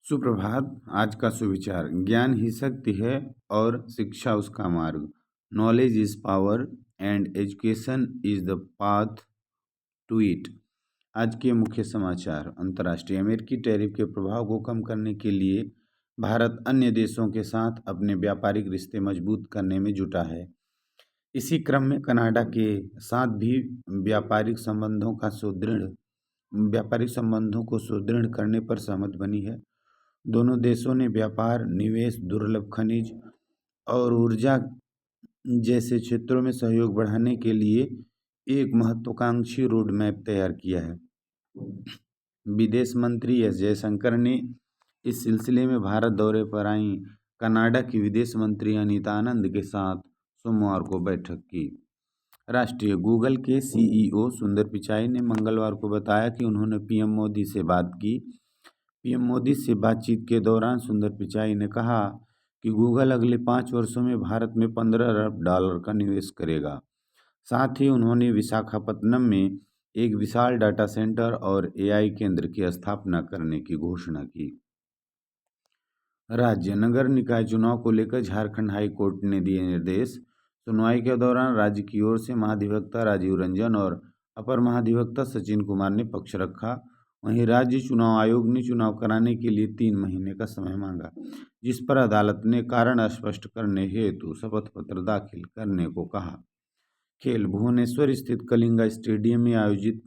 सुप्रभात। आज का सुविचार, ज्ञान ही शक्ति है और शिक्षा उसका मार्ग। Knowledge is power and education is the path to it. आज के मुख्य समाचार। अंतर्राष्ट्रीय अमेरिकी टैरिफ के प्रभाव को कम करने के लिए भारत अन्य देशों के साथ अपने व्यापारिक रिश्ते मजबूत करने में जुटा है। इसी क्रम में कनाडा के साथ भी व्यापारिक संबंधों को सुदृढ़ करने पर सहमत बनी है। दोनों देशों ने व्यापार, निवेश, दुर्लभ खनिज और ऊर्जा जैसे क्षेत्रों में सहयोग बढ़ाने के लिए एक महत्वाकांक्षी रोड मैप तैयार किया है। विदेश मंत्री एस जयशंकर ने इस सिलसिले में भारत दौरे पर आई कनाडा की विदेश मंत्री अनीता आनंद के साथ सोमवार को बैठक की। राष्ट्रीय गूगल के सीईओ सुंदर पिचाई ने मंगलवार को बताया कि उन्होंने पीएम मोदी से बात की। पीएम मोदी से बातचीत के दौरान सुंदर पिचाई ने कहा कि गूगल अगले 5 वर्षों में भारत में $15 अरब का निवेश करेगा। साथ ही उन्होंने विशाखापत्तनम में एक विशाल डाटा सेंटर और एआई केंद्र की स्थापना करने की घोषणा की। राज्य नगर निकाय चुनाव को लेकर झारखंड हाई कोर्ट ने दिए निर्देश। सुनवाई के दौरान राज्य की ओर से महाधिवक्ता राजीव रंजन और अपर महाधिवक्ता सचिन कुमार ने पक्ष रखा। वहीं राज्य चुनाव आयोग ने चुनाव कराने के लिए 3 महीने का समय मांगा, जिस पर अदालत ने कारण स्पष्ट करने हेतु शपथ पत्र दाखिल करने को कहा। खेल। भुवनेश्वर स्थित कलिंगा स्टेडियम में आयोजित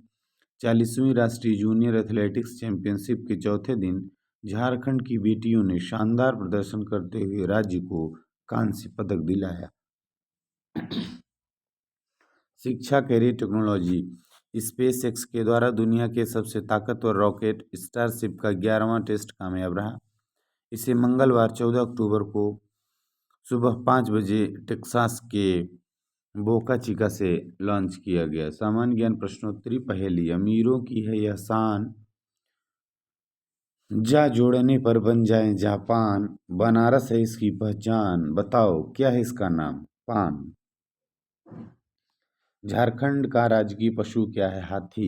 40वीं राष्ट्रीय जूनियर एथलेटिक्स चैंपियनशिप के चौथे दिन झारखंड की बेटियों ने शानदार प्रदर्शन करते हुए राज्य को कांस्य पदक दिलाया। शिक्षा, कैरियर, टेक्नोलॉजी। स्पेस एक्स के द्वारा दुनिया के सबसे ताकतवर रॉकेट स्टारशिप का 11वां टेस्ट कामयाब रहा। इसे मंगलवार 14 अक्टूबर को सुबह 5 बजे टेक्सास के बोका चिका से लॉन्च किया गया। सामान्य ज्ञान प्रश्नोत्तरी पहेली। अमीरों की है यह शान, जा जोड़ने पर बन जाए जापान, बनारस है इसकी पहचान, बताओ क्या है इसका नाम? पान। झारखंड का राजकीय पशु क्या है? हाथी।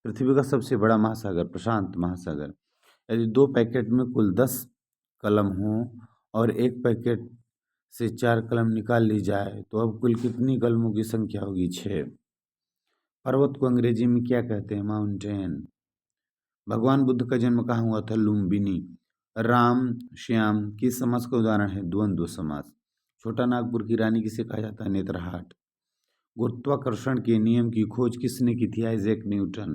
पृथ्वी का सबसे बड़ा महासागर प्रशांत महासागर। यदि 2 पैकेट में कुल 10 कलम हों और एक पैकेट से 4 कलम निकाल ली जाए तो अब कुल कितनी कलमों की संख्या होगी? 6। पर्वत को अंग्रेजी में क्या कहते हैं? माउंटेन। भगवान बुद्ध का जन्म कहाँ हुआ था? लुम्बिनी। राम श्याम किस समास का उदाहरण है? द्वंद्व समास। छोटा नागपुर की रानी किसे कहा जाता है? नेत्रहाट। गुरुत्वाकर्षण के नियम की खोज किसने की थी? Isaac Newton.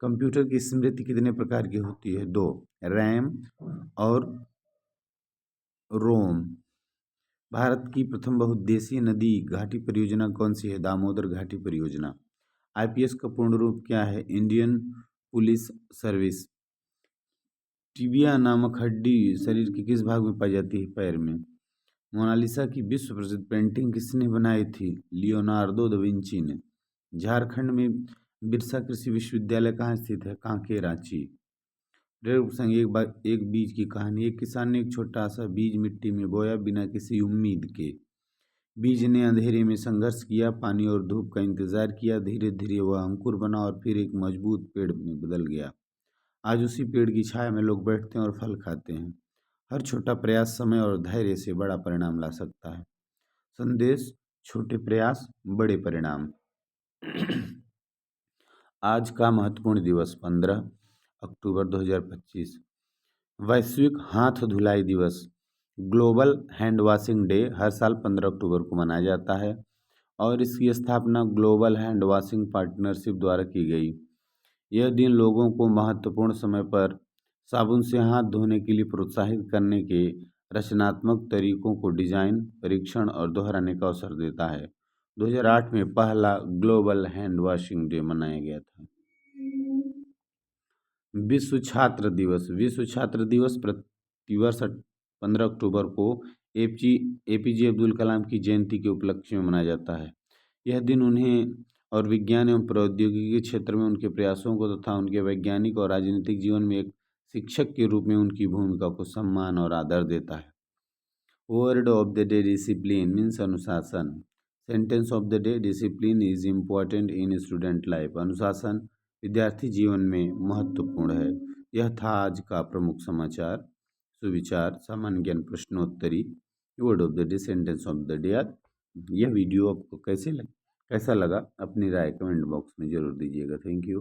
कंप्यूटर की स्मृति कितने प्रकार की होती है? 2, रैम और रोम। भारत की प्रथम बहुउद्देशीय नदी घाटी परियोजना कौन सी है? दामोदर घाटी परियोजना। आईपीएस का पूर्ण रूप क्या है? Indian police service. टिबिया नामक हड्डी शरीर के किस भाग में पाई जाती है? पैर में। मोनालिसा की विश्व प्रसिद्ध पेंटिंग किसने बनाई थी? लियोनार्दो दा विंची ने। झारखंड में बिरसा कृषि विश्वविद्यालय कहाँ स्थित है? कांके, रांची। एक बीज की कहानी। एक किसान ने एक छोटा सा बीज मिट्टी में बोया बिना किसी उम्मीद के। बीज ने अंधेरे में संघर्ष किया, पानी और धूप का इंतजार किया। धीरे धीरे वह अंकुर बना और फिर एक मजबूत पेड़ में बदल गया। आज उसी पेड़ की छाया में लोग बैठते हैं और फल खाते हैं। हर छोटा प्रयास समय और धैर्य से बड़ा परिणाम ला सकता है। संदेश: छोटे प्रयास, बड़े परिणाम। आज का महत्वपूर्ण दिवस 15 अक्टूबर 2025। वैश्विक हाथ धुलाई दिवस, ग्लोबल हैंड वॉशिंग डे हर साल 15 अक्टूबर को मनाया जाता है और इसकी स्थापना ग्लोबल हैंड वॉशिंग पार्टनरशिप द्वारा की गई। यह दिन लोगों को महत्वपूर्ण समय पर साबुन से हाथ धोने के लिए प्रोत्साहित करने के रचनात्मक तरीकों को डिजाइन, परीक्षण और दोहराने का अवसर देता है। 2008 में पहला ग्लोबल हैंड वॉशिंग डे मनाया गया था। विश्व छात्र दिवस। विश्व छात्र दिवस प्रतिवर्ष 15 अक्टूबर को एपीजे अब्दुल कलाम की जयंती के उपलक्ष्य में मनाया जाता है। यह दिन उन्हें और विज्ञान एवं प्रौद्योगिकी के क्षेत्र में उनके प्रयासों को तथा उनके वैज्ञानिक और राजनीतिक जीवन में एक शिक्षक के रूप में उनकी भूमिका को सम्मान और आदर देता है। Word of the day discipline means अनुशासन। Sentence of the day discipline is important in student life. अनुशासन विद्यार्थी जीवन में महत्वपूर्ण है। यह था आज का प्रमुख समाचार, सुविचार, सामान्य ज्ञान प्रश्नोत्तरी, word of the day, sentence of the day. यह वीडियो आपको कैसा लगा अपनी राय कमेंट बॉक्स में जरूर दीजिएगा। Thank you.